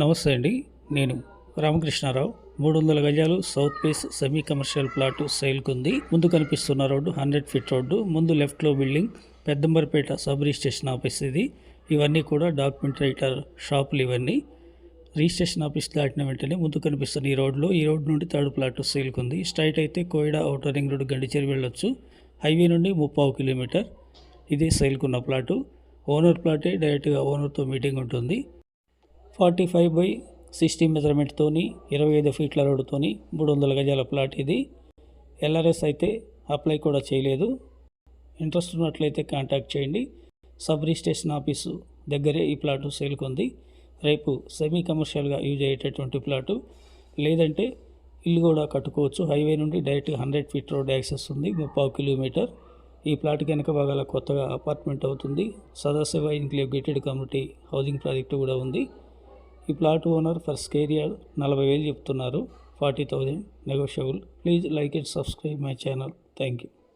నమస్తే అండి. నేను రామకృష్ణారావు. 300 గజాలు south face semi commercial plot సేల్కుంది. ముందు కనిపిస్తున్న రోడ్డు 100 ఫీట్ రోడ్డు. ముందు లెఫ్ట్లో building. Peddamberpet sub registration office ఇది. ఇవన్నీ కూడా డాక్యుమెంట్ రైటర్ షాపులు ఇవన్నీ. రిజిస్ట్రేషన్ ఆఫీస్ దాటిన వెంటనే ముందు కనిపిస్తున్న ఈ రోడ్లో ఈ రోడ్ నుండి థర్డ్ ప్లాట్ సేల్కుంది. స్ట్రైట్ అయితే కోయిడా ఔటర్ రింగ్ రోడ్ గండిచేరి వెళ్ళొచ్చు. హైవే నుండి 30 కిలోమీటర్. ఇది సేల్కున్న ప్లాటు. ఓనర్ ప్లాటే, డైరెక్ట్గా ఓనర్తో మీటింగ్ ఉంటుంది. 45/60 మెజర్మెంట్తోని 25 ఫీట్ల రోడ్డుతోని 300 గజాల ప్లాట్ ఇది. ఎల్ఆర్ఎస్ అయితే అప్లై కూడా చేయలేదు. ఇంట్రెస్ట్ ఉన్నట్లయితే కాంటాక్ట్ చేయండి. సబ్ రిజిస్ట్రేషన్ ఆఫీసు దగ్గరే ఈ ప్లాటు సేల్కుంది. రేపు సెమీ కమర్షియల్గా యూజ్ అయ్యేటటువంటి ప్లాటు, లేదంటే ఇల్లు కూడా కట్టుకోవచ్చు. హైవే నుండి డైరెక్ట్గా 100 ఫీట్ రోడ్ యాక్సెస్ ఉంది. 30 కిలోమీటర్. ఈ ప్లాట్ వెనక భాగాల కొత్తగా అపార్ట్మెంట్ అవుతుంది. Sadashiva enclave gated community housing project కూడా ఉంది. ఈ ప్లాట్ ఓనర్ ఫస్ట్ ఏరియా 40,000 చెప్తున్నారు. 40,000 negotiable. Please like and subscribe my channel. Thank you.